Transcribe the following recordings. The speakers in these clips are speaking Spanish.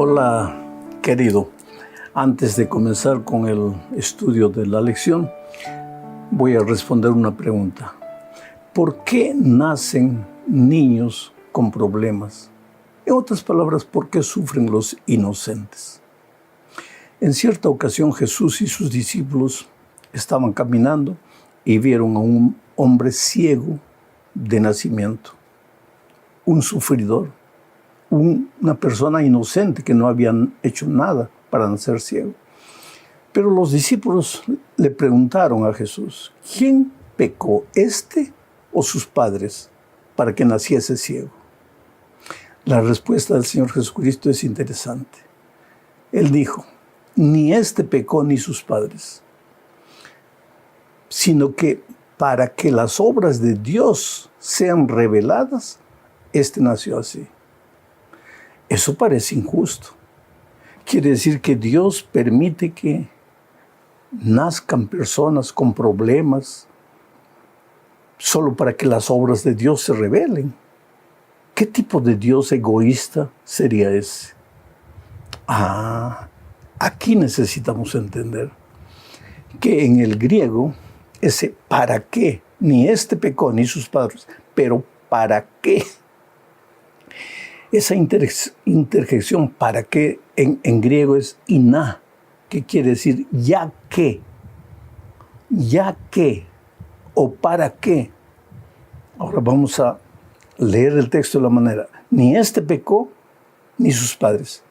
Hola, querido. Antes de comenzar con el estudio de la lección, voy a responder una pregunta. ¿Por qué nacen niños con problemas? En otras palabras, ¿por qué sufren los inocentes? En cierta ocasión, Jesús y sus discípulos estaban caminando y vieron a un hombre ciego de nacimiento, un sufridor, una persona inocente que no habían hecho nada para nacer ciego. Pero los discípulos le preguntaron a Jesús, ¿quién pecó, este o sus padres, para que naciese ciego? La respuesta del Señor Jesucristo es interesante. Él dijo, ni este pecó ni sus padres, sino que para que las obras de Dios sean reveladas, este nació así. Eso parece injusto. Quiere decir que Dios permite que nazcan personas con problemas solo para que las obras de Dios se revelen. ¿Qué tipo de Dios egoísta sería ese? Aquí necesitamos entender que en el griego ese para qué, ni este pecó ni sus padres, pero para qué. Esa interjección para qué en griego es iná, que quiere decir ya que o para qué. Ahora vamos a leer el texto de la manera, ni este pecó ni sus padres,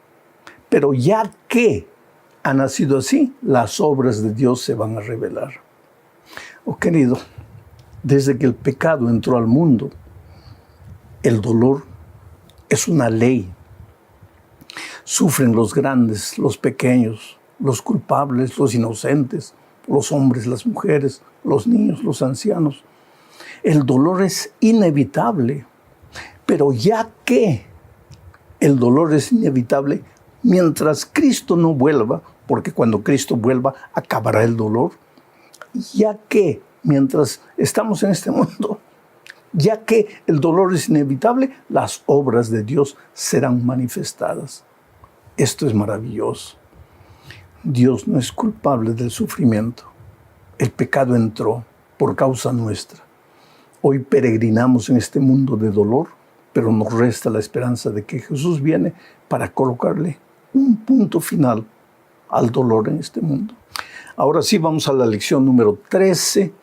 pero ya que ha nacido así, las obras de Dios se van a revelar. Oh querido, desde que el pecado entró al mundo, el dolor es una ley. Sufren los grandes, los pequeños, los culpables, los inocentes, los hombres, las mujeres, los niños, los ancianos. El dolor es inevitable, pero ya que el dolor es inevitable, mientras Cristo no vuelva, porque cuando Cristo vuelva acabará el dolor, ya que mientras estamos en este mundo, ya que el dolor es inevitable, las obras de Dios serán manifestadas. Esto es maravilloso. Dios no es culpable del sufrimiento. El pecado entró por causa nuestra. Hoy peregrinamos en este mundo de dolor, pero nos resta la esperanza de que Jesús viene para colocarle un punto final al dolor en este mundo. Ahora sí, vamos a la lección número 13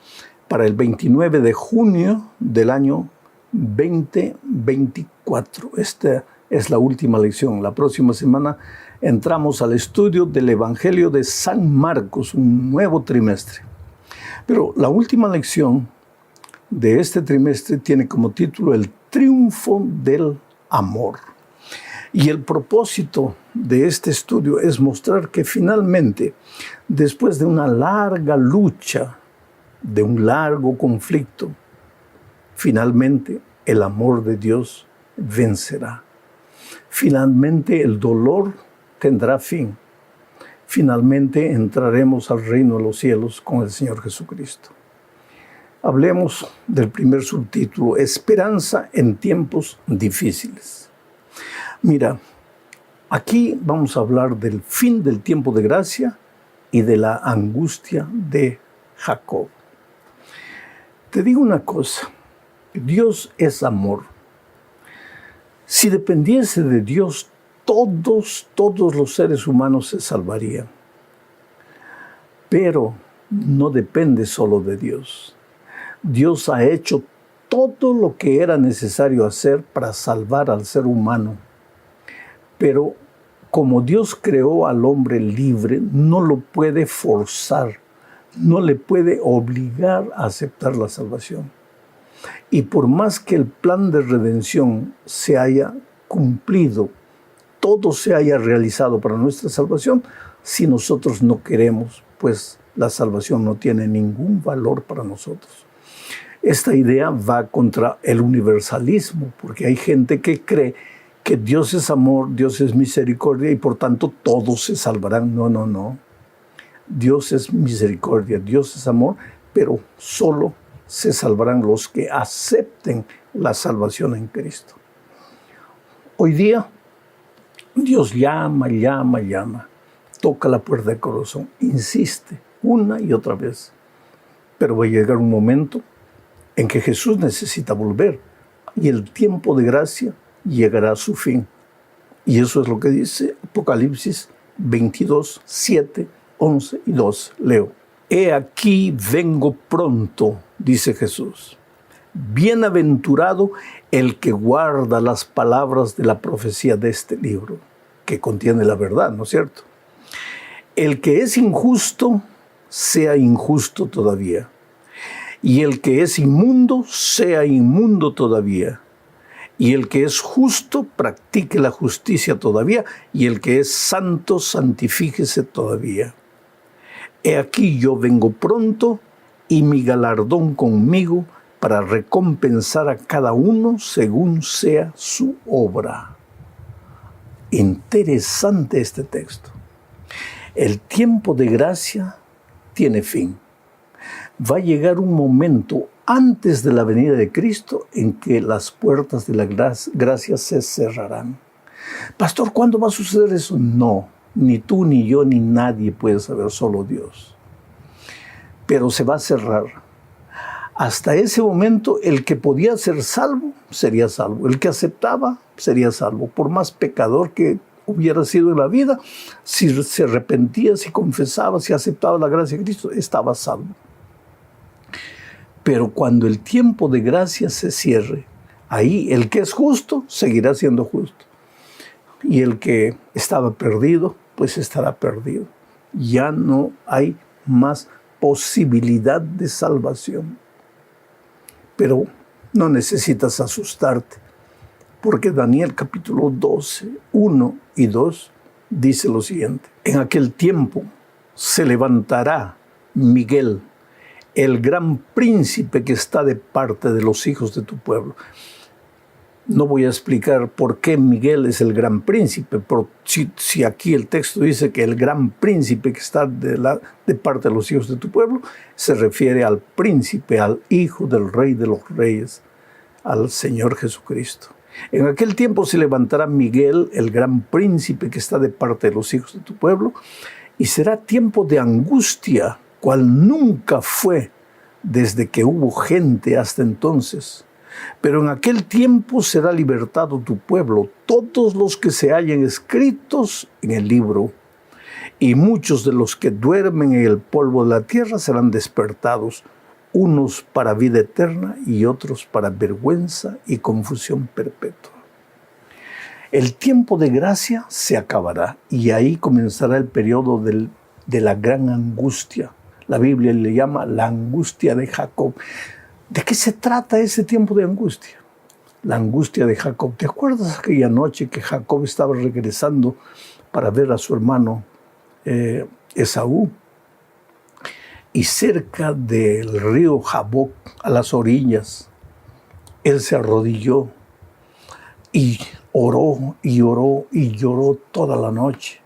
para el 29 de junio del año 2024. Esta es la última lección. La próxima semana entramos al estudio del Evangelio de San Marcos, un nuevo trimestre. Pero la última lección de este trimestre tiene como título El triunfo del amor. Y el propósito de este estudio es mostrar que finalmente, después de una larga lucha, de un largo conflicto, finalmente el amor de Dios vencerá. Finalmente el dolor tendrá fin. Finalmente entraremos al reino de los cielos con el Señor Jesucristo. Hablemos del primer subtítulo, Esperanza en tiempos difíciles. Mira, aquí vamos a hablar del fin del tiempo de gracia y de la angustia de Jacob. Te digo una cosa, Dios es amor. Si dependiese de Dios, todos los seres humanos se salvarían. Pero no depende solo de Dios. Dios ha hecho todo lo que era necesario hacer para salvar al ser humano. Pero como Dios creó al hombre libre, no lo puede forzar, no le puede obligar a aceptar la salvación. Y por más que el plan de redención se haya cumplido, todo se haya realizado para nuestra salvación, si nosotros no queremos, pues la salvación no tiene ningún valor para nosotros. Esta idea va contra el universalismo, porque hay gente que cree que Dios es amor, Dios es misericordia y por tanto todos se salvarán. No. Dios es misericordia, Dios es amor, pero solo se salvarán los que acepten la salvación en Cristo. Hoy día Dios llama, llama, llama. Toca la puerta del corazón. Insiste una y otra vez. Pero va a llegar un momento en que Jesús necesita volver. Y el tiempo de gracia llegará a su fin. Y eso es lo que dice Apocalipsis 22, 7, 11 y 12. Leo. He aquí vengo pronto, dice Jesús. Bienaventurado el que guarda las palabras de la profecía de este libro, que contiene la verdad, ¿no es cierto? El que es injusto, sea injusto todavía. Y el que es inmundo, sea inmundo todavía. Y el que es justo, practique la justicia todavía. Y el que es santo, santifíquese todavía. He aquí yo vengo pronto, y mi galardón conmigo, para recompensar a cada uno según sea su obra. Interesante este texto. El tiempo de gracia tiene fin. Va a llegar un momento antes de la venida de Cristo en que las puertas de la gracia se cerrarán. Pastor, ¿cuándo va a suceder eso? No, ni tú, ni yo, ni nadie puede saber, solo Dios. Pero se va a cerrar. Hasta ese momento, el que podía ser salvo, sería salvo. El que aceptaba, sería salvo. Por más pecador que hubiera sido en la vida, si se arrepentía, si confesaba, si aceptaba la gracia de Cristo, estaba salvo. Pero cuando el tiempo de gracia se cierre, ahí el que es justo, seguirá siendo justo. Y el que estaba perdido, pues estará perdido. Ya no hay más posibilidad de salvación. Pero no necesitas asustarte, porque Daniel capítulo 12, 1 y 2 dice lo siguiente. En aquel tiempo se levantará Miguel, el gran príncipe que está de parte de los hijos de tu pueblo. No voy a explicar por qué Miguel es el gran príncipe, pero si aquí el texto dice que el gran príncipe que está de parte de los hijos de tu pueblo, se refiere al príncipe, al hijo del rey de los reyes, al Señor Jesucristo. En aquel tiempo se levantará Miguel, el gran príncipe que está de parte de los hijos de tu pueblo, y será tiempo de angustia, cual nunca fue desde que hubo gente hasta entonces. Pero en aquel tiempo será libertado tu pueblo, todos los que se hallen escritos en el libro. Y muchos de los que duermen en el polvo de la tierra serán despertados, unos para vida eterna y otros para vergüenza y confusión perpetua. El tiempo de gracia se acabará y ahí comenzará el periodo de la gran angustia. La Biblia le llama la angustia de Jacob. ¿De qué se trata ese tiempo de angustia? La angustia de Jacob. ¿Te acuerdas aquella noche que Jacob estaba regresando para ver a su hermano Esaú? Y cerca del río Jaboc, a las orillas, él se arrodilló y oró y oró y lloró toda la noche.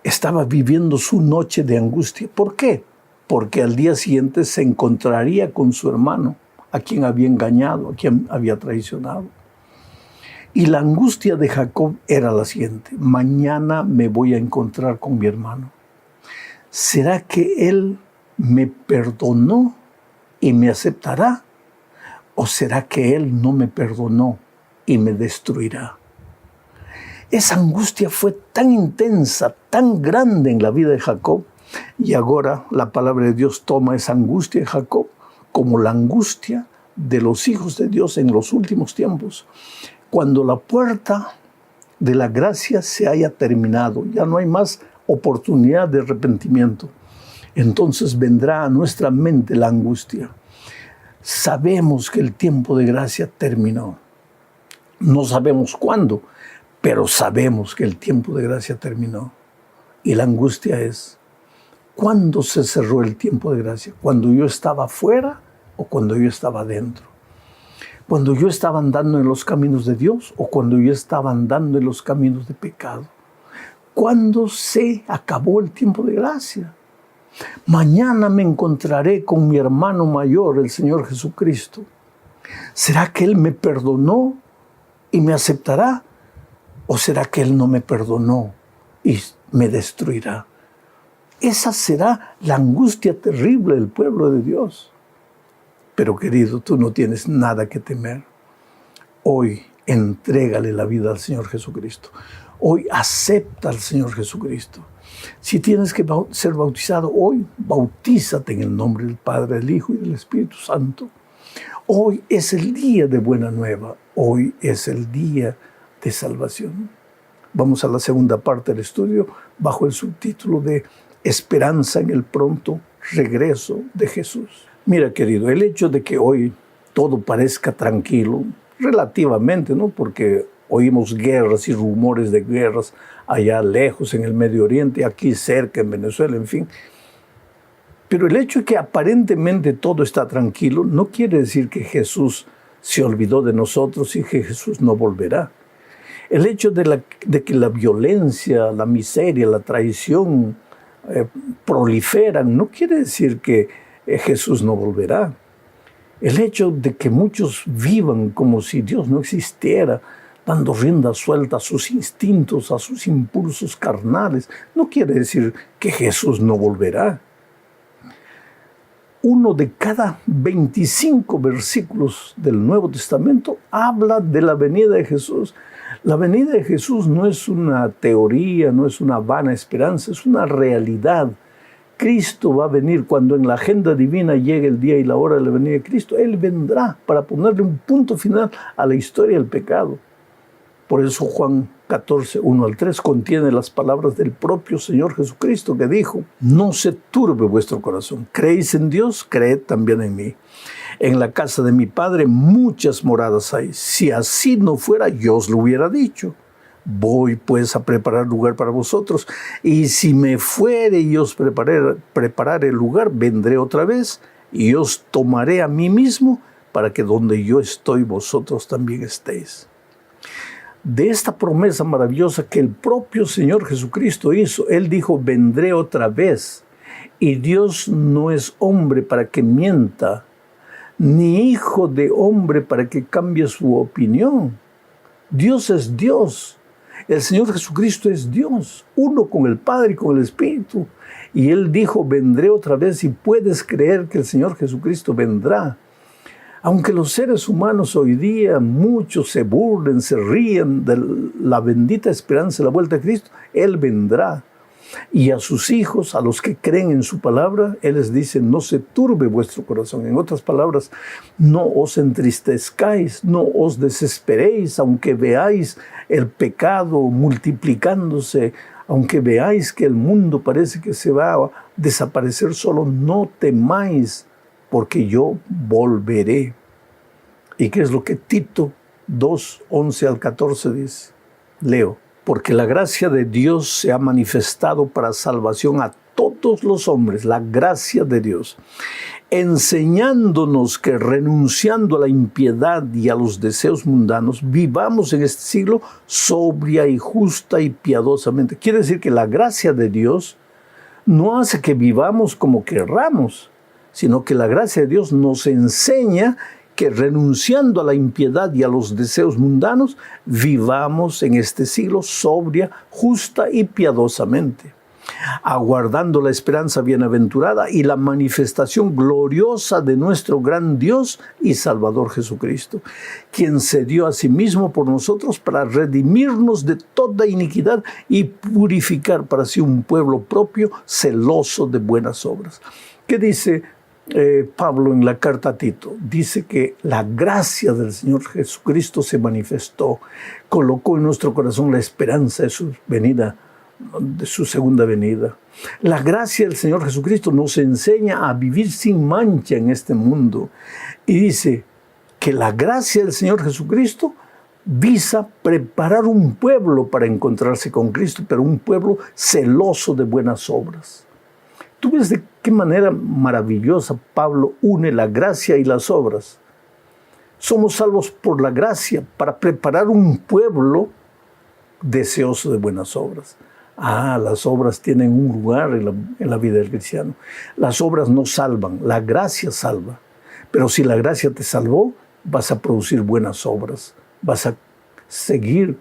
Estaba viviendo su noche de angustia. ¿Por qué? Porque al día siguiente se encontraría con su hermano, a quien había engañado, a quien había traicionado. Y la angustia de Jacob era la siguiente: mañana me voy a encontrar con mi hermano. ¿Será que él me perdonó y me aceptará? ¿O será que él no me perdonó y me destruirá? Esa angustia fue tan intensa, tan grande en la vida de Jacob. Y ahora la palabra de Dios toma esa angustia de Jacob como la angustia de los hijos de Dios en los últimos tiempos. Cuando la puerta de la gracia se haya terminado, ya no hay más oportunidad de arrepentimiento. Entonces vendrá a nuestra mente la angustia. Sabemos que el tiempo de gracia terminó. No sabemos cuándo, pero sabemos que el tiempo de gracia terminó. Y la angustia es: ¿cuándo se cerró el tiempo de gracia? ¿Cuando yo estaba afuera o cuando yo estaba dentro? ¿Cuando yo estaba andando en los caminos de Dios o cuando yo estaba andando en los caminos de pecado? ¿Cuándo se acabó el tiempo de gracia? Mañana me encontraré con mi hermano mayor, el Señor Jesucristo. ¿Será que Él me perdonó y me aceptará? ¿O será que Él no me perdonó y me destruirá? Esa será la angustia terrible del pueblo de Dios. Pero querido, tú no tienes nada que temer. Hoy entrégale la vida al Señor Jesucristo. Hoy acepta al Señor Jesucristo. Si tienes que ser bautizado hoy, bautízate en el nombre del Padre, del Hijo y del Espíritu Santo. Hoy es el día de buena nueva. Hoy es el día de salvación. Vamos a la segunda parte del estudio bajo el subtítulo de Esperanza en el pronto regreso de Jesús. Mira, querido, el hecho de que hoy todo parezca tranquilo, relativamente, ¿no? Porque oímos guerras y rumores de guerras allá lejos en el Medio Oriente, aquí cerca en Venezuela, en fin. Pero el hecho de que aparentemente todo está tranquilo no quiere decir que Jesús se olvidó de nosotros y que Jesús no volverá. El hecho de que la violencia, la miseria, la traición proliferan no quiere decir que Jesús no volverá. El hecho de que muchos vivan como si Dios no existiera, dando rienda suelta a sus instintos, a sus impulsos carnales, no quiere decir que Jesús no volverá. Uno de cada 25 versículos del Nuevo Testamento habla de la venida de Jesús. La venida de Jesús no es una teoría, no es una vana esperanza, es una realidad. Cristo va a venir cuando en la agenda divina llegue el día y la hora de la venida de Cristo. Él vendrá para ponerle un punto final a la historia del pecado. Por eso Juan 14, 1 al 3 contiene las palabras del propio Señor Jesucristo que dijo: no se turbe vuestro corazón. ¿Creéis en Dios? Creed también en mí. En la casa de mi Padre muchas moradas hay. Si así no fuera, yo os lo hubiera dicho. Voy pues a preparar lugar para vosotros. Y si me fuere y os preparar el lugar, vendré otra vez y os tomaré a mí mismo para que donde yo estoy, vosotros también estéis. De esta promesa maravillosa que el propio Señor Jesucristo hizo, Él dijo: vendré otra vez. Y Dios no es hombre para que mienta, ni hijo de hombre para que cambie su opinión. Dios es Dios. El Señor Jesucristo es Dios, uno con el Padre y con el Espíritu. Y Él dijo: vendré otra vez, y puedes creer que el Señor Jesucristo vendrá. Aunque los seres humanos hoy día, muchos se burlen, se ríen de la bendita esperanza de la vuelta de Cristo, Él vendrá. Y a sus hijos, a los que creen en su palabra, Él les dice: no se turbe vuestro corazón. En otras palabras, no os entristezcáis, no os desesperéis, aunque veáis el pecado multiplicándose, aunque veáis que el mundo parece que se va a desaparecer solo, no temáis, porque yo volveré. ¿Y qué es lo que Tito 2, 11 al 14 dice? Leo: porque la gracia de Dios se ha manifestado para salvación a todos los hombres, la gracia de Dios, enseñándonos que renunciando a la impiedad y a los deseos mundanos, vivamos en este siglo sobria y justa y piadosamente. Quiere decir que la gracia de Dios no hace que vivamos como querramos, sino que la gracia de Dios nos enseña que renunciando a la impiedad y a los deseos mundanos, vivamos en este siglo sobria, justa y piadosamente, aguardando la esperanza bienaventurada y la manifestación gloriosa de nuestro gran Dios y Salvador Jesucristo, quien se dio a sí mismo por nosotros para redimirnos de toda iniquidad y purificar para sí un pueblo propio, celoso de buenas obras. ¿Qué dice Pablo en la carta a Tito? Dice que la gracia del Señor Jesucristo se manifestó, colocó en nuestro corazón la esperanza de su venida, de su segunda venida. La gracia del Señor Jesucristo nos enseña a vivir sin mancha en este mundo. Y dice que la gracia del Señor Jesucristo visa preparar un pueblo para encontrarse con Cristo, pero un pueblo celoso de buenas obras. ¿Tú ves de qué manera maravillosa Pablo une la gracia y las obras? Somos salvos por la gracia para preparar un pueblo deseoso de buenas obras. Las obras tienen un lugar en la vida del cristiano. Las obras no salvan, la gracia salva. Pero si la gracia te salvó, vas a producir buenas obras. Vas a seguir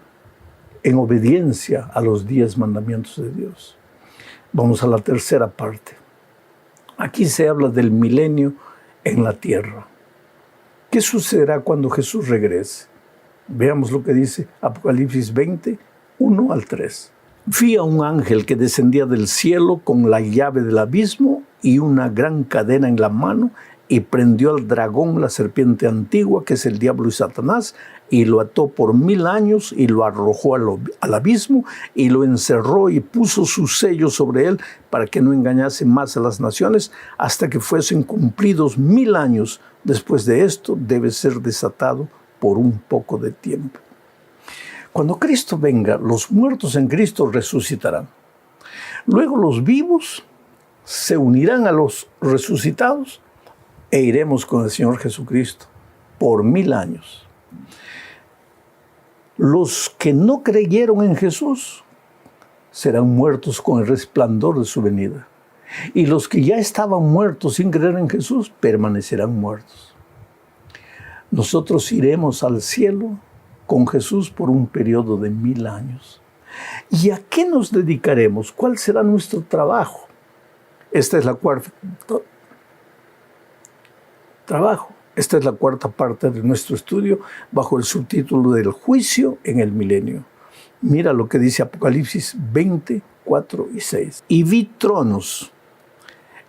en obediencia a los 10 mandamientos de Dios. Vamos a la tercera parte. Aquí se habla del milenio en la tierra. ¿Qué sucederá cuando Jesús regrese? Veamos lo que dice Apocalipsis 20, 1 al 3. Vi a un ángel que descendía del cielo con la llave del abismo y una gran cadena en la mano, y prendió al dragón, la serpiente antigua, que es el diablo y Satanás, y lo ató por 1000 años y lo arrojó al abismo y lo encerró y puso su sello sobre él para que no engañase más a las naciones hasta que fuesen cumplidos 1000 años. Después de esto debe ser desatado por un poco de tiempo. Cuando Cristo venga, los muertos en Cristo resucitarán. Luego los vivos se unirán a los resucitados e iremos con el Señor Jesucristo por 1000 años. Los que no creyeron en Jesús serán muertos con el resplandor de su venida. Y los que ya estaban muertos sin creer en Jesús permanecerán muertos. Nosotros iremos al cielo con Jesús por un periodo de 1000 años. ¿Y a qué nos dedicaremos? ¿Cuál será nuestro trabajo? Esta es la cuarta parte de nuestro estudio bajo el subtítulo del juicio en el milenio. Mira lo que dice Apocalipsis 20, 4 y 6. Y vi tronos,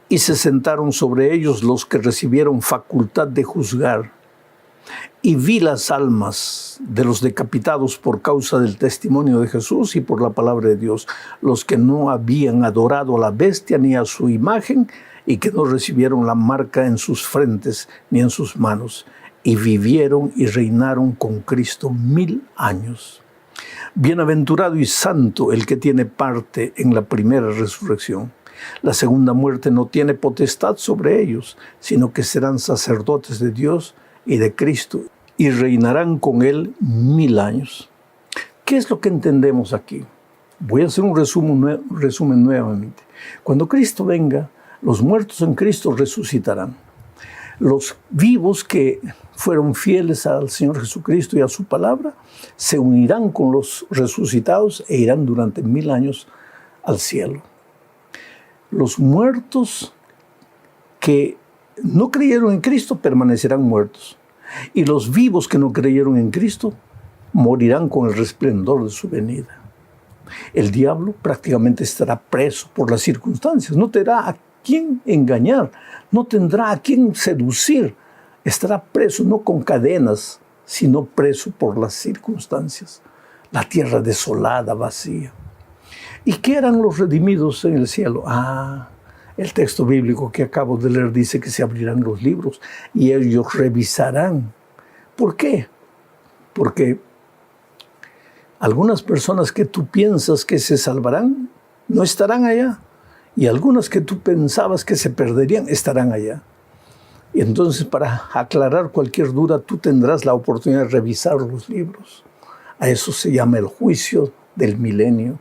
y se sentaron sobre ellos los que recibieron facultad de juzgar. Y vi las almas de los decapitados por causa del testimonio de Jesús y por la palabra de Dios, los que no habían adorado a la bestia ni a su imagen, y que no recibieron la marca en sus frentes ni en sus manos, y vivieron y reinaron con Cristo 1000 años. Bienaventurado y santo el que tiene parte en la primera resurrección. La segunda muerte no tiene potestad sobre ellos, sino que serán sacerdotes de Dios y de Cristo, y reinarán con Él 1000 años. ¿Qué es lo que entendemos aquí? Voy a hacer un resumen nuevamente. Cuando Cristo venga, los muertos en Cristo resucitarán. Los vivos que fueron fieles al Señor Jesucristo y a su palabra se unirán con los resucitados e irán durante 1000 años al cielo. Los muertos que no creyeron en Cristo permanecerán muertos. Y los vivos que no creyeron en Cristo morirán con el resplendor de su venida. El diablo prácticamente estará preso por las circunstancias. No tendrá a quién engañar, no tendrá a quién seducir. Estará preso no con cadenas, sino preso por las circunstancias. La tierra desolada, vacía. ¿Y qué harán los redimidos en el cielo? El texto bíblico que acabo de leer dice que se abrirán los libros y ellos revisarán. ¿Por qué? Porque algunas personas que tú piensas que se salvarán no estarán allá. Y algunas que tú pensabas que se perderían estarán allá. Y entonces, para aclarar cualquier duda, tú tendrás la oportunidad de revisar los libros. A eso se llama el juicio del milenio.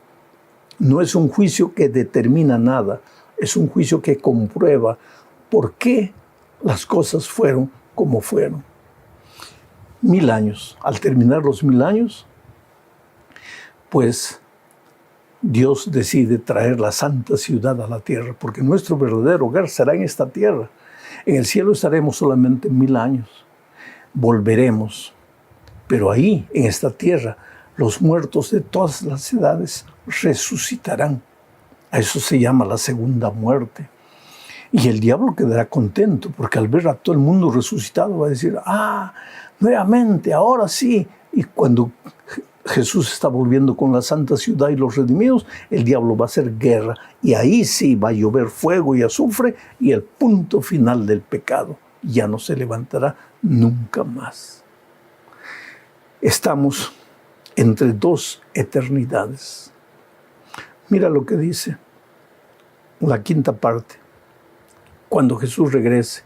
No es un juicio que determina nada, es un juicio que comprueba por qué las cosas fueron como fueron. 1000 años. Al terminar los 1000 años, pues Dios decide traer la santa ciudad a la tierra, porque nuestro verdadero hogar será en esta tierra. En el cielo estaremos solamente 1000 años. Volveremos. Pero ahí, en esta tierra, los muertos de todas las edades resucitarán. A eso se llama la segunda muerte. Y el diablo quedará contento, porque al ver a todo el mundo resucitado va a decir, nuevamente, ahora sí. Y cuando Jesús está volviendo con la santa ciudad y los redimidos, el diablo va a hacer guerra. Y ahí sí va a llover fuego y azufre y el punto final del pecado. Ya no se levantará nunca más. Estamos entre dos eternidades. Mira lo que dice la quinta parte. Cuando Jesús regrese,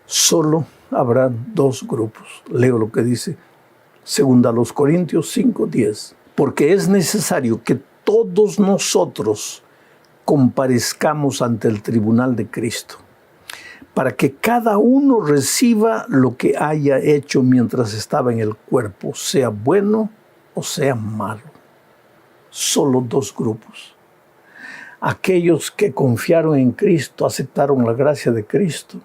solo habrá dos grupos. Leo lo que dice segunda a los Corintios 5:10. Porque es necesario que todos nosotros comparezcamos ante el tribunal de Cristo, para que cada uno reciba lo que haya hecho mientras estaba en el cuerpo, sea bueno o sea malo. solo dos grupos. Aquellos que confiaron en Cristo, aceptaron la gracia de Cristo,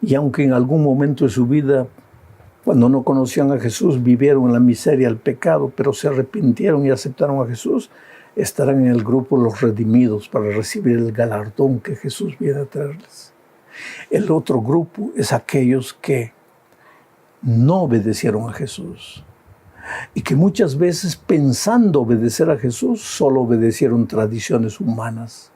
y aunque en algún momento de su vida, cuando no conocían a Jesús, vivieron en la miseria, el pecado, pero se arrepintieron y aceptaron a Jesús, estarán en el grupo los redimidos para recibir el galardón que Jesús viene a traerles. El otro grupo es aquellos que no obedecieron a Jesús y que muchas veces, pensando obedecer a Jesús, solo obedecieron tradiciones humanas.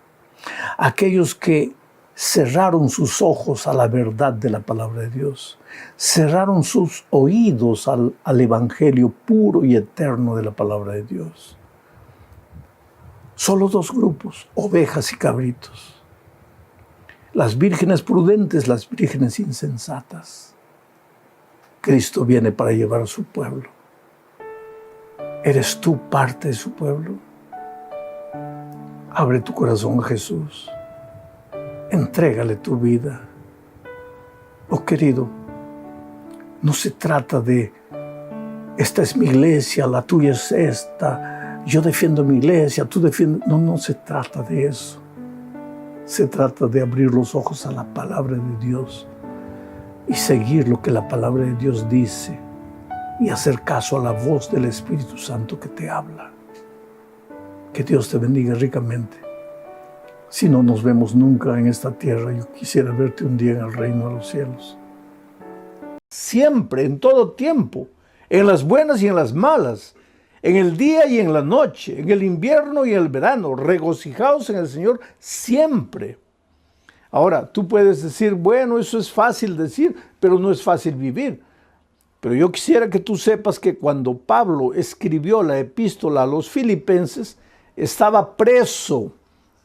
Aquellos que cerraron sus ojos a la verdad de la palabra de Dios, cerraron sus oídos al evangelio puro y eterno de la palabra de Dios. Solo dos grupos, ovejas y cabritos. Las vírgenes prudentes, las vírgenes insensatas. Cristo viene para llevar a su pueblo. ¿Eres tú parte de su pueblo? Abre tu corazón a Jesús. Entrégale tu vida. Oh querido, no se trata de esta es mi iglesia, la tuya es esta, yo defiendo mi iglesia, tú defiendes. No se trata de eso. Se trata de abrir los ojos a la palabra de Dios y seguir lo que la palabra de Dios dice y hacer caso a la voz del Espíritu Santo que te habla. Que Dios te bendiga ricamente. Si no nos vemos nunca en esta tierra, yo quisiera verte un día en el reino de los cielos. Siempre, en todo tiempo, en las buenas y en las malas, en el día y en la noche, en el invierno y en el verano, regocijaos en el Señor siempre. Ahora, tú puedes decir, bueno, eso es fácil decir, pero no es fácil vivir. Pero yo quisiera que tú sepas que cuando Pablo escribió la epístola a los filipenses, estaba preso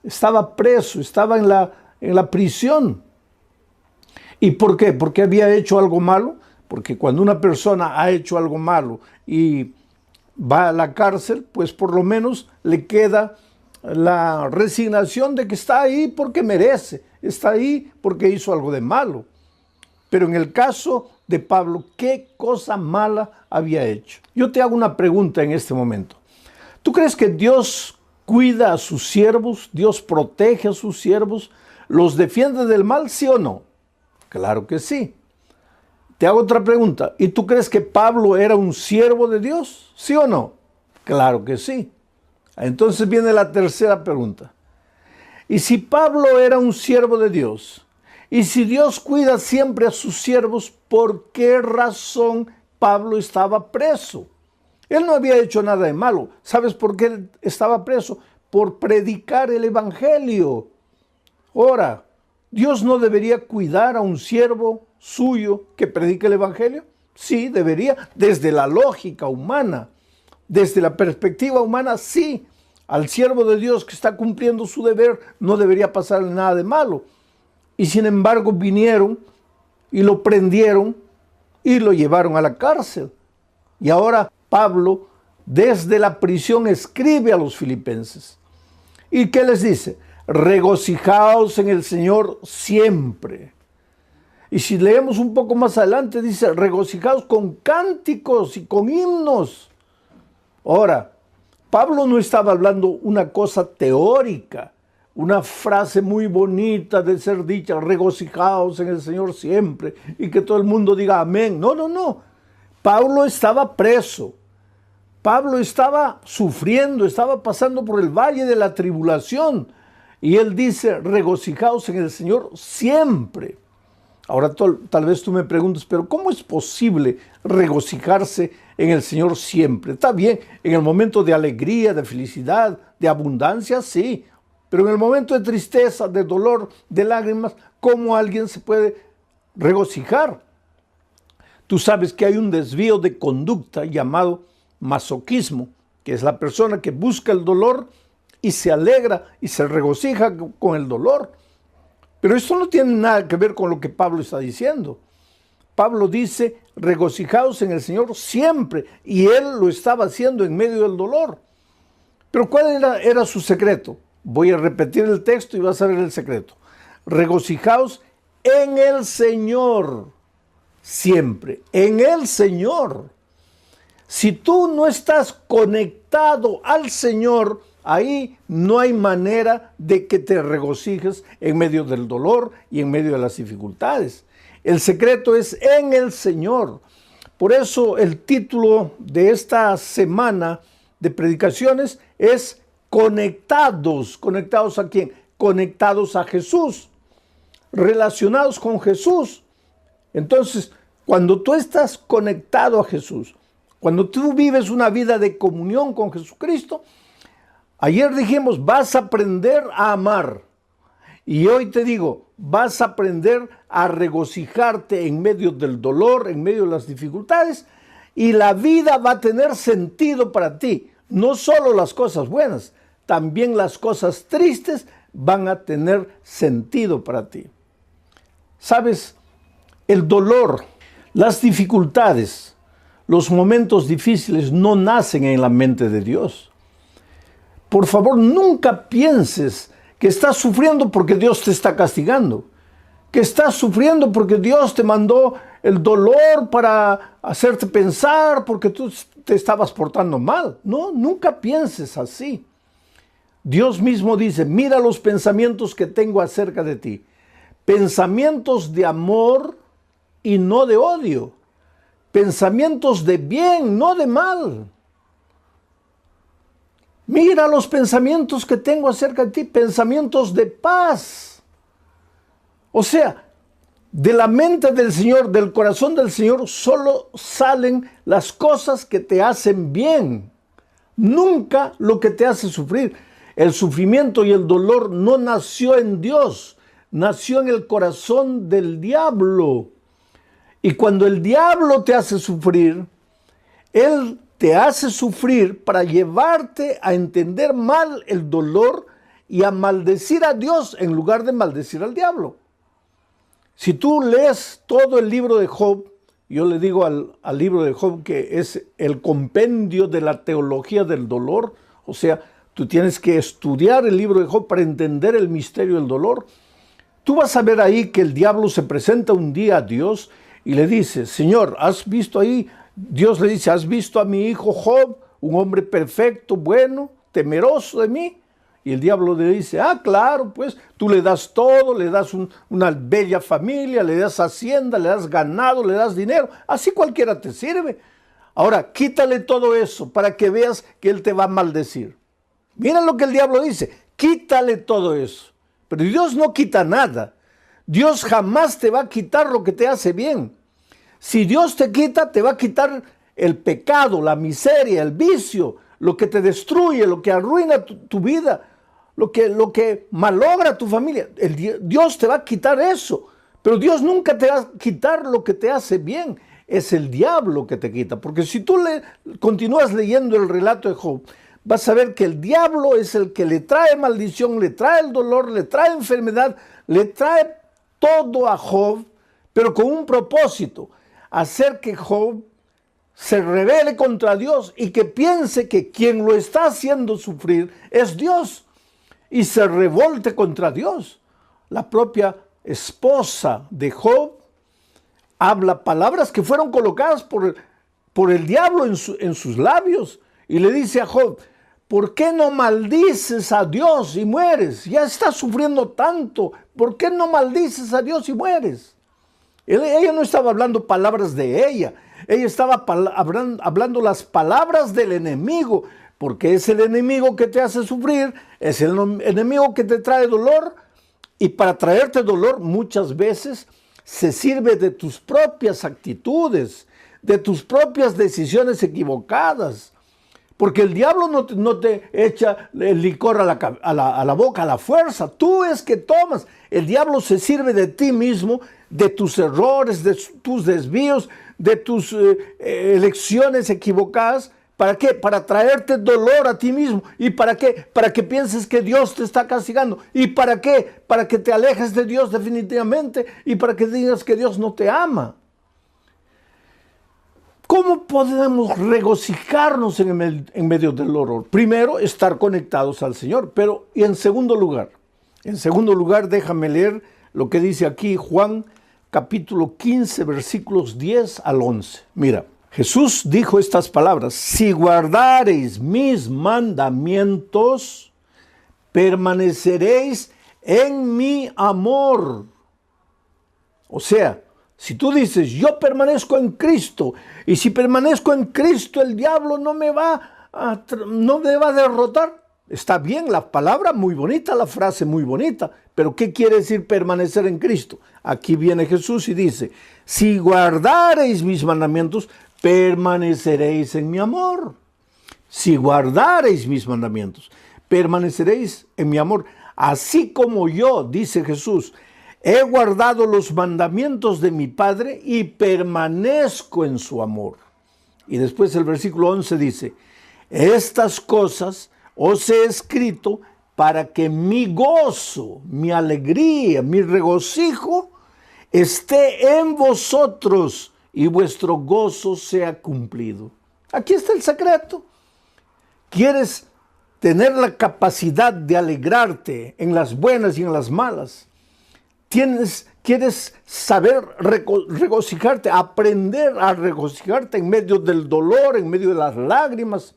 en la prisión. ¿Y por qué? ¿Porque había hecho algo malo? Porque cuando una persona ha hecho algo malo y va a la cárcel, pues por lo menos le queda la resignación de que está ahí porque merece, está ahí porque hizo algo de malo. Pero en el caso de Pablo, ¿qué cosa mala había hecho? Yo te hago una pregunta en este momento. ¿Tú crees que Dios cuida a sus siervos? ¿Dios protege a sus siervos? ¿Los defiende del mal, sí o no? Claro que sí. Te hago otra pregunta. ¿Y tú crees que Pablo era un siervo de Dios? ¿Sí o no? Claro que sí. Entonces viene la tercera pregunta. ¿Y si Pablo era un siervo de Dios? ¿Y si Dios cuida siempre a sus siervos, por qué razón Pablo estaba preso? Él no había hecho nada de malo. ¿Sabes por qué él estaba preso? Por predicar el evangelio. Ahora, ¿Dios no debería cuidar a un siervo suyo que predique el evangelio? Sí, debería, desde la lógica humana, desde la perspectiva humana, sí. Al siervo de Dios que está cumpliendo su deber no debería pasarle nada de malo. Y sin embargo vinieron y lo prendieron y lo llevaron a la cárcel. Y ahora Pablo desde la prisión escribe a los filipenses. ¿Y qué les dice? Regocijaos en el Señor siempre. Y si leemos un poco más adelante, dice, regocijaos con cánticos y con himnos. Ahora, Pablo no estaba hablando una cosa teórica, una frase muy bonita de ser dicha, regocijaos en el Señor siempre, y que todo el mundo diga amén. No. Pablo estaba preso. Pablo estaba sufriendo, estaba pasando por el valle de la tribulación. Y él dice, regocijaos en el Señor siempre. Ahora tal vez tú me preguntes, pero ¿cómo es posible regocijarse en el Señor siempre? Está bien, en el momento de alegría, de felicidad, de abundancia, sí. Pero en el momento de tristeza, de dolor, de lágrimas, ¿cómo alguien se puede regocijar? Tú sabes que hay un desvío de conducta llamado masoquismo, que es la persona que busca el dolor y se alegra y se regocija con el dolor. Pero esto no tiene nada que ver con lo que Pablo está diciendo. Pablo dice, regocijaos en el Señor siempre, y él lo estaba haciendo en medio del dolor. Pero ¿cuál era su secreto? Voy a repetir el texto y vas a ver el secreto. Regocijaos en el Señor siempre, en el Señor. Si tú no estás conectado al Señor, ahí no hay manera de que te regocijes en medio del dolor y en medio de las dificultades. El secreto es en el Señor. Por eso el título de esta semana de predicaciones es Conectados. ¿Conectados a quién? Conectados a Jesús, relacionados con Jesús. Entonces, cuando tú estás conectado a Jesús, cuando tú vives una vida de comunión con Jesucristo, ayer dijimos, vas a aprender a amar. Y hoy te digo, vas a aprender a regocijarte en medio del dolor, en medio de las dificultades, y la vida va a tener sentido para ti. No solo las cosas buenas, también las cosas tristes van a tener sentido para ti. ¿Sabes? El dolor, las dificultades, los momentos difíciles no nacen en la mente de Dios. Por favor, nunca pienses que estás sufriendo porque Dios te está castigando, que estás sufriendo porque Dios te mandó el dolor para hacerte pensar porque tú te estabas portando mal. No, nunca pienses así. Dios mismo dice, mira los pensamientos que tengo acerca de ti. Pensamientos de amor y no de odio. Pensamientos de bien, no de mal. Mira los pensamientos que tengo acerca de ti, pensamientos de paz. O sea, de la mente del Señor, del corazón del Señor, solo salen las cosas que te hacen bien. Nunca lo que te hace sufrir. El sufrimiento y el dolor no nació en Dios, nació en el corazón del diablo. Y cuando el diablo te hace sufrir, él te hace sufrir para llevarte a entender mal el dolor y a maldecir a Dios en lugar de maldecir al diablo. Si tú lees todo el libro de Job, yo le digo al libro de Job que es el compendio de la teología del dolor, o sea, tú tienes que estudiar el libro de Job para entender el misterio del dolor. Tú vas a ver ahí que el diablo se presenta un día a Dios y le dice, Señor, ¿has visto ahí? Dios le dice, ¿has visto a mi hijo Job, un hombre perfecto, bueno, temeroso de mí? Y el diablo le dice, claro, pues tú le das todo, le das una bella familia, le das hacienda, le das ganado, le das dinero, así cualquiera te sirve. Ahora, quítale todo eso para que veas que él te va a maldecir. Mira lo que el diablo dice, quítale todo eso. Pero Dios no quita nada. Dios jamás te va a quitar lo que te hace bien. Si Dios te quita, te va a quitar el pecado, la miseria, el vicio, lo que te destruye, lo que arruina tu vida, lo que malogra tu familia. Dios te va a quitar eso. Pero Dios nunca te va a quitar lo que te hace bien. Es el diablo que te quita. Porque si tú continúas leyendo el relato de Job, vas a ver que el diablo es el que le trae maldición, le trae el dolor, le trae enfermedad, le trae todo a Job, pero con un propósito, hacer que Job se rebele contra Dios y que piense que quien lo está haciendo sufrir es Dios y se revolte contra Dios. La propia esposa de Job habla palabras que fueron colocadas por el diablo en sus labios y le dice a Job, ¿por qué no maldices a Dios y mueres? Ya estás sufriendo tanto. ¿Por qué no maldices a Dios y mueres? Ella no estaba hablando palabras de ella. Ella estaba hablando las palabras del enemigo. Porque es el enemigo que te hace sufrir. Es el enemigo que te trae dolor. Y para traerte dolor muchas veces se sirve de tus propias actitudes. De tus propias decisiones equivocadas. Porque el diablo no te echa el licor a la boca, a la fuerza. Tú es que tomas. El diablo se sirve de ti mismo, de tus errores, de tus desvíos, de tus elecciones equivocadas. ¿Para qué? Para traerte dolor a ti mismo. ¿Y para qué? Para que pienses que Dios te está castigando. ¿Y para qué? Para que te alejes de Dios definitivamente y para que digas que Dios no te ama. ¿Cómo podemos regocijarnos en medio del horror? Primero, estar conectados al Señor. Pero, y en segundo lugar, déjame leer lo que dice aquí Juan capítulo 15, versículos 10 al 11. Mira, Jesús dijo estas palabras: si guardareis mis mandamientos, permaneceréis en mi amor. O sea, si tú dices, yo permanezco en Cristo, y si permanezco en Cristo, el diablo no me va a derrotar. Está bien, la palabra muy bonita, la frase muy bonita, pero ¿qué quiere decir permanecer en Cristo? Aquí viene Jesús y dice: si guardareis mis mandamientos, permaneceréis en mi amor. Si guardareis mis mandamientos, permaneceréis en mi amor. Así como yo, dice Jesús, he guardado los mandamientos de mi Padre y permanezco en su amor. Y después el versículo 11 dice: estas cosas os he escrito para que mi gozo, mi alegría, mi regocijo esté en vosotros y vuestro gozo sea cumplido. Aquí está el secreto. ¿Quieres tener la capacidad de alegrarte en las buenas y en las malas? ¿Quieres saber regocijarte, aprender a regocijarte en medio del dolor, en medio de las lágrimas?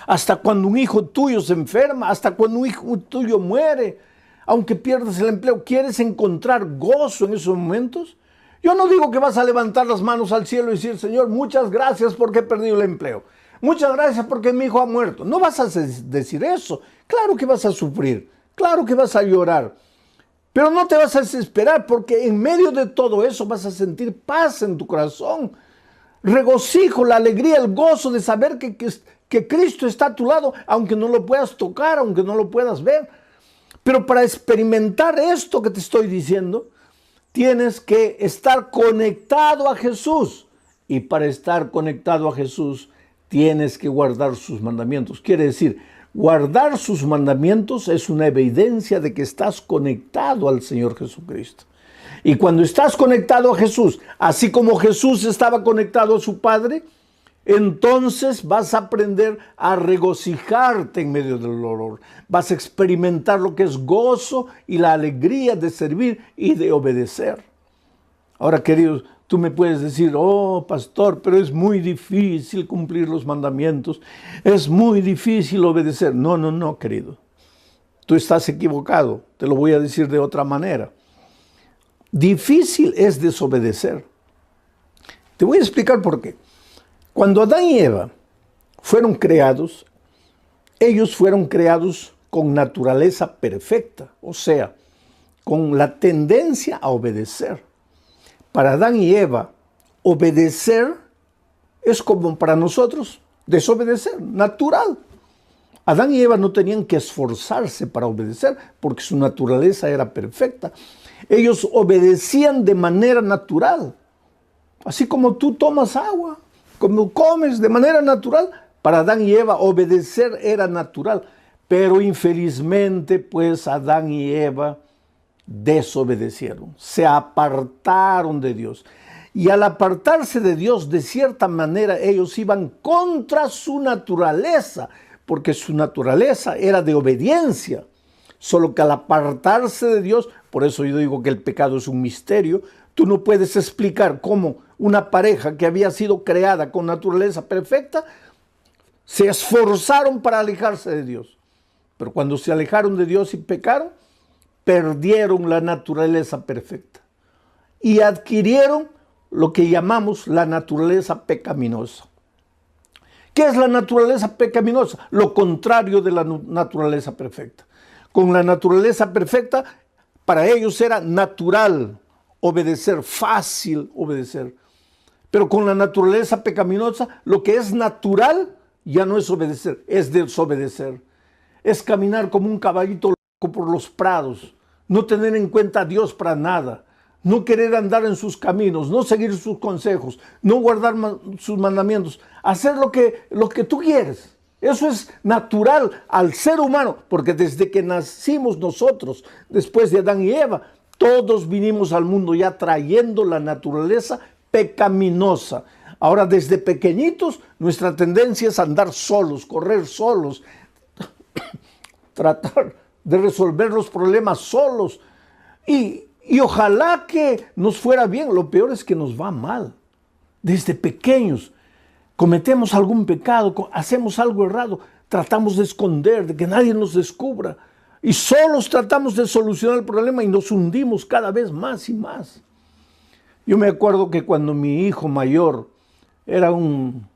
Hasta cuando un hijo tuyo se enferma, hasta cuando un hijo tuyo muere, aunque pierdas el empleo, ¿quieres encontrar gozo en esos momentos? Yo no digo que vas a levantar las manos al cielo y decir: Señor, muchas gracias porque he perdido el empleo. Muchas gracias porque mi hijo ha muerto. No vas a decir eso. Claro que vas a sufrir, claro que vas a llorar. Pero no te vas a desesperar, porque en medio de todo eso vas a sentir paz en tu corazón, regocijo, la alegría, el gozo de saber que Cristo está a tu lado, aunque no lo puedas tocar, aunque no lo puedas ver. Pero para experimentar esto que te estoy diciendo, tienes que estar conectado a Jesús. Y para estar conectado a Jesús, tienes que guardar sus mandamientos. Quiere decir, guardar sus mandamientos es una evidencia de que estás conectado al Señor Jesucristo. Y cuando estás conectado a Jesús, así como Jesús estaba conectado a su Padre, entonces vas a aprender a regocijarte en medio del dolor. Vas a experimentar lo que es gozo y la alegría de servir y de obedecer. Ahora, queridos, tú me puedes decir: oh, pastor, pero es muy difícil cumplir los mandamientos. Es muy difícil obedecer. No, querido. Tú estás equivocado. Te lo voy a decir de otra manera. Difícil es desobedecer. Te voy a explicar por qué. Cuando Adán y Eva fueron creados, ellos fueron creados con naturaleza perfecta, o sea, con la tendencia a obedecer. Para Adán y Eva, obedecer es como para nosotros desobedecer, natural. Adán y Eva no tenían que esforzarse para obedecer porque su naturaleza era perfecta. Ellos obedecían de manera natural. Así como tú tomas agua, como comes de manera natural, para Adán y Eva obedecer era natural. Pero infelizmente, pues Adán y Eva desobedecieron, se apartaron de Dios. Y al apartarse de Dios, de cierta manera, ellos iban contra su naturaleza, porque su naturaleza era de obediencia. Solo que al apartarse de Dios, por eso yo digo que el pecado es un misterio, tú no puedes explicar cómo una pareja que había sido creada con naturaleza perfecta, se esforzaron para alejarse de Dios. Pero cuando se alejaron de Dios y pecaron, perdieron la naturaleza perfecta y adquirieron lo que llamamos la naturaleza pecaminosa. ¿Qué es la naturaleza pecaminosa? Lo contrario de la naturaleza perfecta. Con la naturaleza perfecta, para ellos era natural obedecer, fácil obedecer. Pero con la naturaleza pecaminosa, lo que es natural ya no es obedecer, es desobedecer. Es caminar como un caballito loco por los prados, no tener en cuenta a Dios para nada, no querer andar en sus caminos, no seguir sus consejos, no guardar sus mandamientos, hacer lo que tú quieres. Eso es natural al ser humano, porque desde que nacimos nosotros, después de Adán y Eva, todos vinimos al mundo ya trayendo la naturaleza pecaminosa. Ahora, desde pequeñitos, nuestra tendencia es andar solos, correr solos, tratar de resolver los problemas solos. Y ojalá que nos fuera bien. Lo peor es que nos va mal. Desde pequeños cometemos algún pecado, hacemos algo errado, tratamos de esconder, de que nadie nos descubra. Y solos tratamos de solucionar el problema y nos hundimos cada vez más y más. Yo me acuerdo que cuando mi hijo mayor era un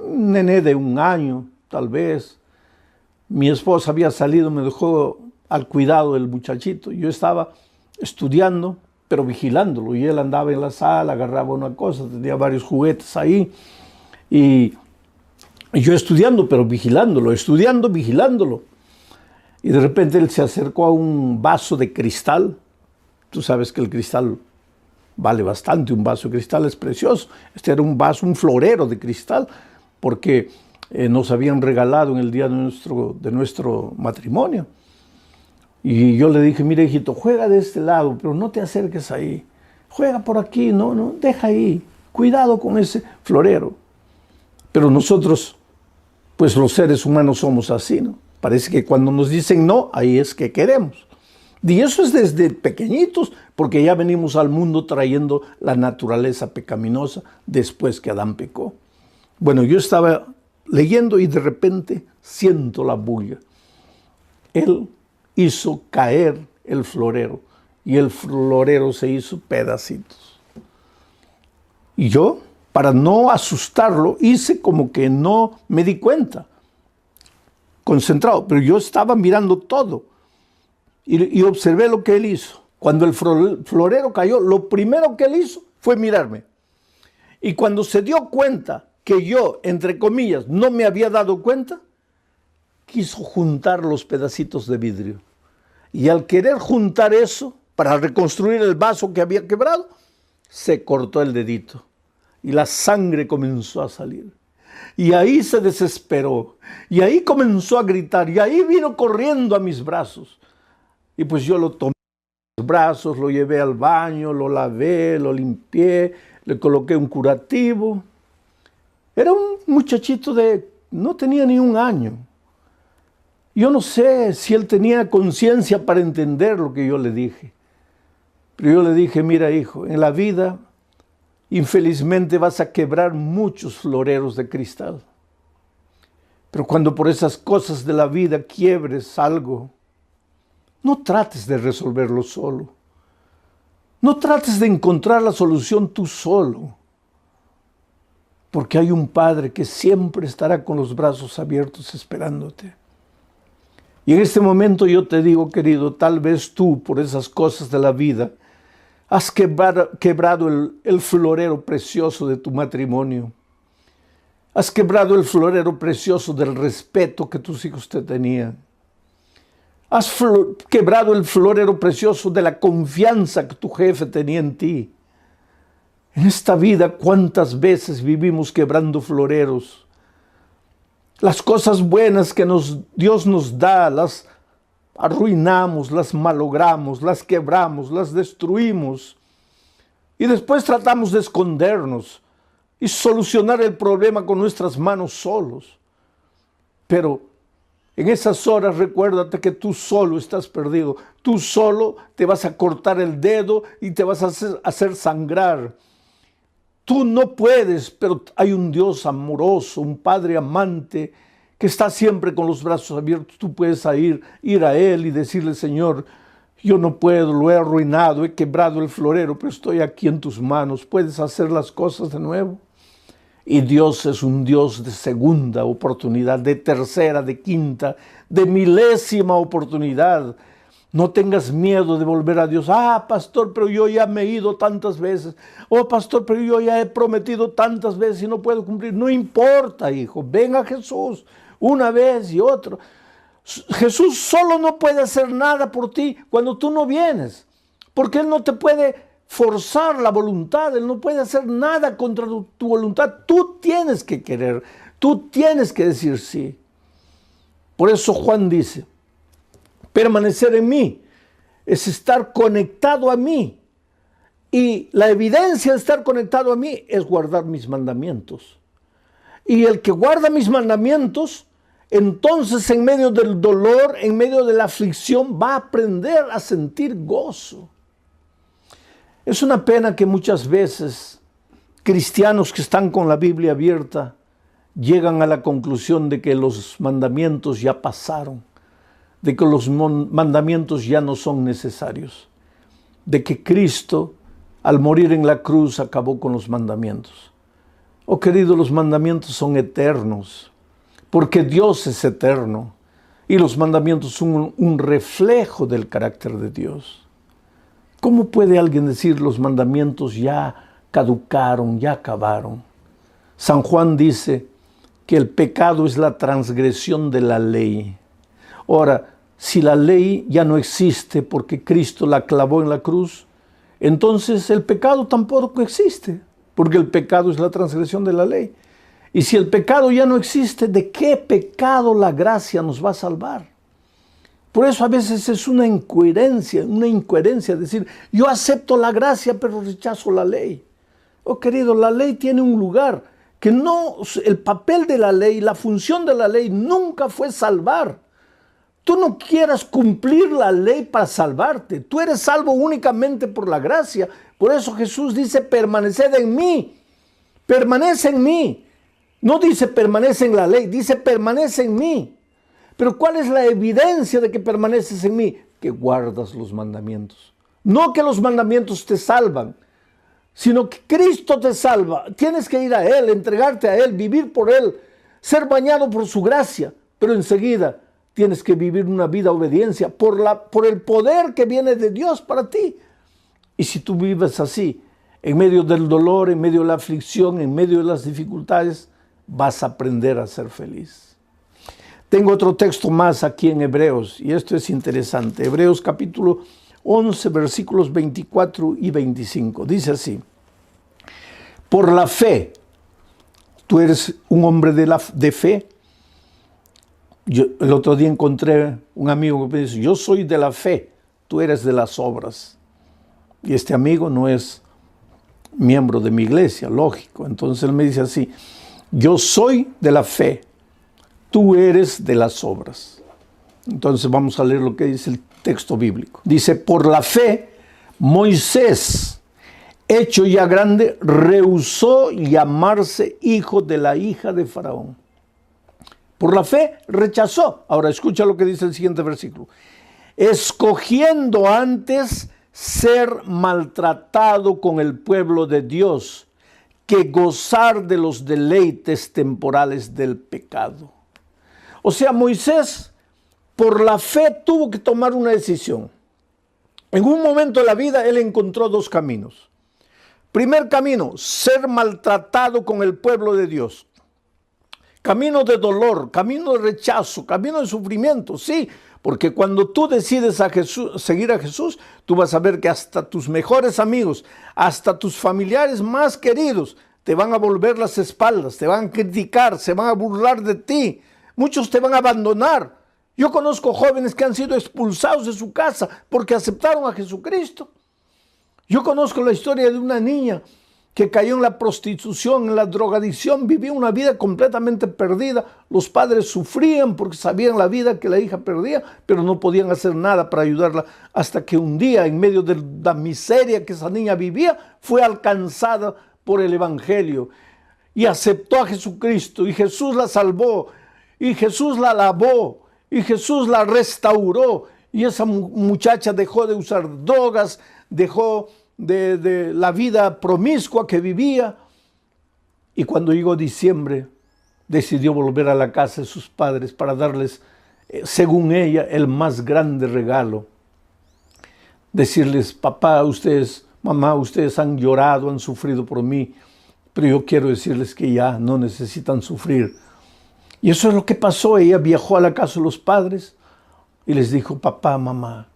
nené de 1 año, tal vez, mi esposa había salido, me dejó al cuidado del muchachito. Yo estaba estudiando, pero vigilándolo. Y él andaba en la sala, agarraba una cosa, tenía varios juguetes ahí. Y yo estudiando, pero vigilándolo, vigilándolo. Y de repente él se acercó a un vaso de cristal. Tú sabes que el cristal vale bastante, un vaso de cristal es precioso. Este era un vaso, un florero de cristal, porque nos habían regalado en el día de nuestro matrimonio. Y yo le dije, mira hijito, juega de este lado, pero no te acerques ahí. Juega por aquí, no, deja ahí. Cuidado con ese florero. Pero nosotros, pues los seres humanos somos así, ¿no? Parece que cuando nos dicen no, ahí es que queremos. Y eso es desde pequeñitos, porque ya venimos al mundo trayendo la naturaleza pecaminosa después que Adán pecó. Bueno, yo estaba leyendo y de repente siento la bulla. Él hizo caer el florero y el florero se hizo pedacitos. Y yo, para no asustarlo, hice como que no me di cuenta. Concentrado, pero yo estaba mirando todo y observé lo que él hizo. Cuando el florero cayó, lo primero que él hizo fue mirarme. Y cuando se dio cuenta que yo, entre comillas, no me había dado cuenta, quiso juntar los pedacitos de vidrio. Y al querer juntar eso, para reconstruir el vaso que había quebrado, se cortó el dedito y la sangre comenzó a salir. Y ahí se desesperó, y ahí comenzó a gritar, y ahí vino corriendo a mis brazos. Y pues yo lo tomé en los brazos, lo llevé al baño, lo lavé, lo limpié, le coloqué un curativo. Era un muchachito no tenía ni 1 año. Yo no sé si él tenía conciencia para entender lo que yo le dije. Pero yo le dije, mira hijo, en la vida infelizmente vas a quebrar muchos floreros de cristal. Pero cuando por esas cosas de la vida quiebres algo, no trates de resolverlo solo. No trates de encontrar la solución tú solo. Porque hay un Padre que siempre estará con los brazos abiertos esperándote. Y en este momento yo te digo, querido, tal vez tú por esas cosas de la vida has quebrado el florero precioso de tu matrimonio. Has quebrado el florero precioso del respeto que tus hijos te tenían. Has quebrado el florero precioso de la confianza que tu jefe tenía en ti. En esta vida, ¿cuántas veces vivimos quebrando floreros? Las cosas buenas que Dios nos da, las arruinamos, las malogramos, las quebramos, las destruimos. Y después tratamos de escondernos y solucionar el problema con nuestras manos solos. Pero en esas horas recuérdate que tú solo estás perdido. Tú solo te vas a cortar el dedo y te vas a hacer sangrar. Tú no puedes, pero hay un Dios amoroso, un Padre amante que está siempre con los brazos abiertos. Tú puedes ir a Él y decirle, Señor, yo no puedo, lo he arruinado, he quebrado el florero, pero estoy aquí en tus manos. ¿Puedes hacer las cosas de nuevo? Y Dios es un Dios de segunda oportunidad, de tercera, de quinta, de milésima oportunidad. No tengas miedo de volver a Dios. Ah, pastor, pero yo ya me he ido tantas veces. Oh, pastor, pero yo ya he prometido tantas veces y no puedo cumplir. No importa, hijo. Ven a Jesús una vez y otra. Jesús solo no puede hacer nada por ti cuando tú no vienes. Porque Él no te puede forzar la voluntad. Él no puede hacer nada contra tu voluntad. Tú tienes que querer. Tú tienes que decir sí. Por eso Juan dice, permanecer en mí es estar conectado a mí. Y la evidencia de estar conectado a mí es guardar mis mandamientos. Y el que guarda mis mandamientos, entonces en medio del dolor, en medio de la aflicción, va a aprender a sentir gozo. Es una pena que muchas veces cristianos que están con la Biblia abierta llegan a la conclusión de que los mandamientos ya pasaron, de que los mandamientos ya no son necesarios, de que Cristo, al morir en la cruz, acabó con los mandamientos. Oh querido, los mandamientos son eternos, porque Dios es eterno, y los mandamientos son un reflejo del carácter de Dios. ¿Cómo puede alguien decir los mandamientos ya caducaron, ya acabaron? San Juan dice que el pecado es la transgresión de la ley. Ahora, si la ley ya no existe porque Cristo la clavó en la cruz, entonces el pecado tampoco existe, porque el pecado es la transgresión de la ley. Y si el pecado ya no existe, ¿de qué pecado la gracia nos va a salvar? Por eso a veces es una incoherencia decir, yo acepto la gracia pero rechazo la ley. Oh querido, la ley tiene un lugar que no, el papel de la ley, la función de la ley nunca fue salvar. Tú no quieras cumplir la ley para salvarte. Tú eres salvo únicamente por la gracia. Por eso Jesús dice, permaneced en mí. Permanece en mí. No dice permanece en la ley, dice permanece en mí. Pero ¿cuál es la evidencia de que permaneces en mí? Que guardas los mandamientos. No que los mandamientos te salvan, sino que Cristo te salva. Tienes que ir a Él, entregarte a Él, vivir por Él, ser bañado por su gracia. Pero enseguida tienes que vivir una vida de obediencia por el poder que viene de Dios para ti. Y si tú vives así, en medio del dolor, en medio de la aflicción, en medio de las dificultades, vas a aprender a ser feliz. Tengo otro texto más aquí en Hebreos, y esto es interesante. Hebreos capítulo 11, versículos 24 y 25. Dice así: por la fe, tú eres un hombre de fe. Yo el otro día encontré un amigo que me dice, yo soy de la fe, tú eres de las obras. Y este amigo no es miembro de mi iglesia, lógico. Entonces él me dice así, yo soy de la fe, tú eres de las obras. Entonces vamos a leer lo que dice el texto bíblico. Dice, por la fe, Moisés, hecho ya grande, rehusó llamarse hijo de la hija de Faraón. Por la fe rechazó. Ahora escucha lo que dice el siguiente versículo. Escogiendo antes ser maltratado con el pueblo de Dios que gozar de los deleites temporales del pecado. O sea, Moisés, por la fe, tuvo que tomar una decisión. En un momento de la vida, él encontró dos caminos. Primer camino, ser maltratado con el pueblo de Dios. Camino de dolor, camino de rechazo, camino de sufrimiento, sí, porque cuando tú decides seguir a Jesús, tú vas a ver que hasta tus mejores amigos, hasta tus familiares más queridos, te van a volver las espaldas, te van a criticar, se van a burlar de ti, muchos te van a abandonar. Yo conozco jóvenes que han sido expulsados de su casa porque aceptaron a Jesucristo. Yo conozco la historia de una niña que cayó en la prostitución, en la drogadicción, vivía una vida completamente perdida. Los padres sufrían porque sabían la vida que la hija perdía, pero no podían hacer nada para ayudarla, hasta que un día, en medio de la miseria que esa niña vivía, fue alcanzada por el Evangelio y aceptó a Jesucristo, y Jesús la salvó, y Jesús la lavó, y Jesús la restauró, y esa muchacha dejó de usar drogas, dejó de la vida promiscua que vivía, y cuando llegó diciembre decidió volver a la casa de sus padres para darles, según ella, el más grande regalo. Decirles, papá, ustedes, mamá, ustedes han llorado, han sufrido por mí, pero yo quiero decirles que ya no necesitan sufrir. Y eso es lo que pasó. Ella viajó a la casa de los padres y les dijo, papá, mamá,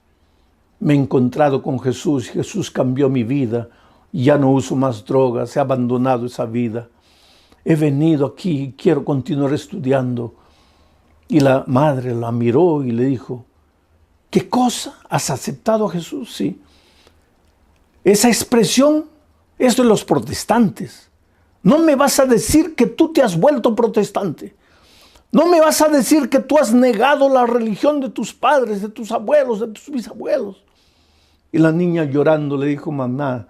me he encontrado con Jesús, Jesús cambió mi vida, ya no uso más drogas, he abandonado esa vida. He venido aquí y quiero continuar estudiando. Y la madre la miró y le dijo, ¿qué cosa? ¿Has aceptado a Jesús? Sí. Esa expresión es de los protestantes. No me vas a decir que tú te has vuelto protestante. No me vas a decir que tú has negado la religión de tus padres, de tus abuelos, de tus bisabuelos. Y la niña llorando le dijo, mamá,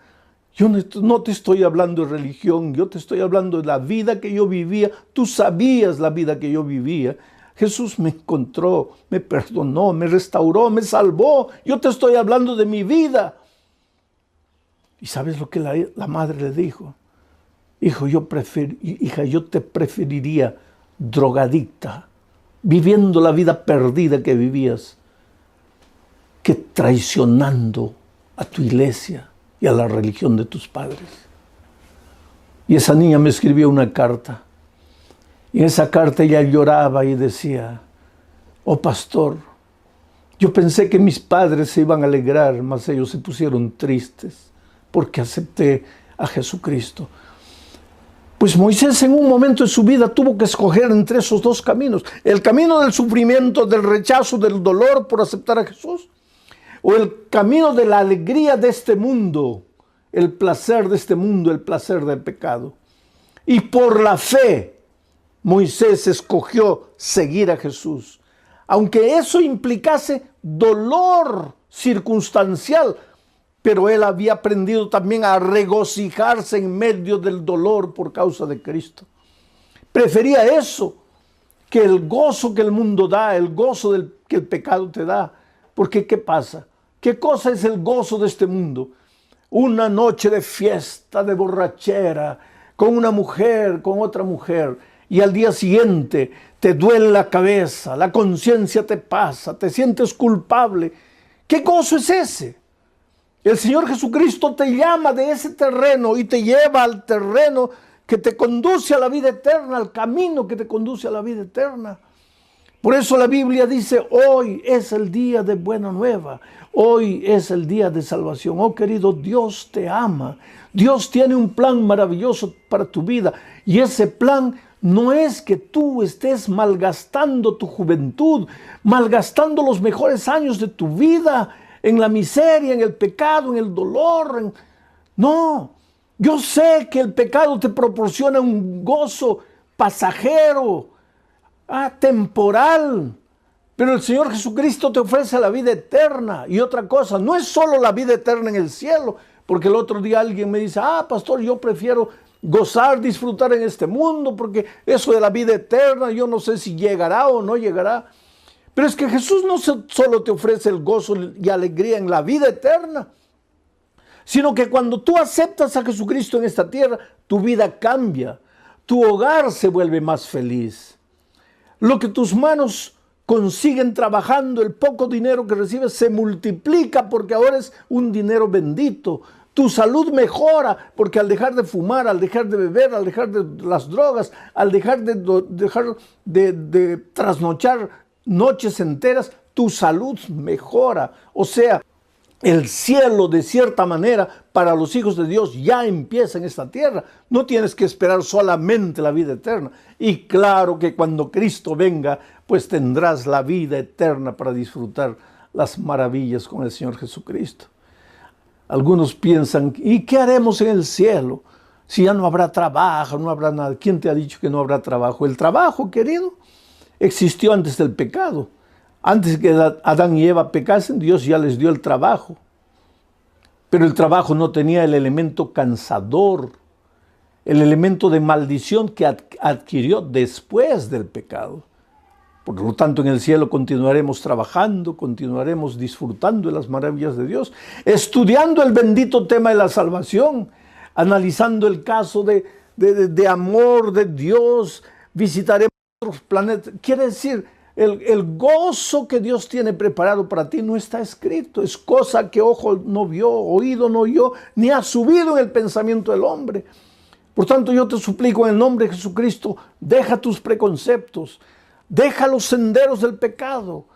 Yo no te estoy hablando de religión, yo te estoy hablando de la vida que yo vivía. Tú sabías la vida que yo vivía. Jesús me encontró, me perdonó, me restauró, me salvó. Yo te estoy hablando de mi vida. ¿Y sabes lo que la madre le dijo? Hija, yo te preferiría drogadicta, viviendo la vida perdida que vivías, que traicionando a tu iglesia y a la religión de tus padres. Y esa niña me escribió una carta. Y en esa carta ella lloraba y decía: oh pastor, yo pensé que mis padres se iban a alegrar, mas ellos se pusieron tristes porque acepté a Jesucristo. Pues Moisés en un momento de su vida tuvo que escoger entre esos dos caminos: el camino del sufrimiento, del rechazo, del dolor por aceptar a Jesús, o el camino de la alegría de este mundo, el placer de este mundo, el placer del pecado. Y por la fe, Moisés escogió seguir a Jesús, aunque eso implicase dolor circunstancial, pero él había aprendido también a regocijarse en medio del dolor por causa de Cristo. Prefería eso que el gozo que el mundo da, el gozo que el pecado te da. Porque ¿qué pasa? ¿Qué cosa es el gozo de este mundo? Una noche de fiesta, de borrachera, con una mujer, con otra mujer, y al día siguiente te duele la cabeza, la conciencia te pasa, te sientes culpable. ¿Qué gozo es ese? El Señor Jesucristo te llama de ese terreno y te lleva al terreno que te conduce a la vida eterna, al camino que te conduce a la vida eterna. Por eso la Biblia dice: hoy es el día de buena nueva, hoy es el día de salvación. Oh querido, Dios te ama. Dios tiene un plan maravilloso para tu vida, y ese plan no es que tú estés malgastando tu juventud, malgastando los mejores años de tu vida en la miseria, en el pecado, en el dolor. No, yo sé que el pecado te proporciona un gozo pasajero, temporal, pero el Señor Jesucristo te ofrece la vida eterna. Y otra cosa, no es solo la vida eterna en el cielo, porque el otro día alguien me dice: pastor, yo prefiero gozar, disfrutar en este mundo, porque eso de la vida eterna, yo no sé si llegará o no llegará. Pero es que Jesús no solo te ofrece el gozo y alegría en la vida eterna, sino que cuando tú aceptas a Jesucristo en esta tierra, tu vida cambia, tu hogar se vuelve más feliz. Lo que tus manos consiguen trabajando, el poco dinero que recibes, se multiplica porque ahora es un dinero bendito. Tu salud mejora porque al dejar de fumar, al dejar de beber, al dejar de las drogas, al dejar de trasnochar noches enteras, tu salud mejora. O sea, el cielo, de cierta manera, para los hijos de Dios ya empieza en esta tierra. No tienes que esperar solamente la vida eterna. Y claro que cuando Cristo venga, pues tendrás la vida eterna para disfrutar las maravillas con el Señor Jesucristo. Algunos piensan: ¿y qué haremos en el cielo? Si ya no habrá trabajo, no habrá nada. ¿Quién te ha dicho que no habrá trabajo? El trabajo, querido, existió antes del pecado. Antes que Adán y Eva pecasen, Dios ya les dio el trabajo. Pero el trabajo no tenía el elemento cansador, el elemento de maldición que adquirió después del pecado. Por lo tanto, en el cielo continuaremos trabajando, continuaremos disfrutando de las maravillas de Dios, estudiando el bendito tema de la salvación, analizando el caso de amor de Dios, visitaremos otros planetas. Quiere decir, el gozo que Dios tiene preparado para ti no está escrito. Es cosa que ojo no vio, oído no oyó, ni ha subido en el pensamiento del hombre. Por tanto, yo te suplico en el nombre de Jesucristo, deja tus preconceptos, deja los senderos del pecado,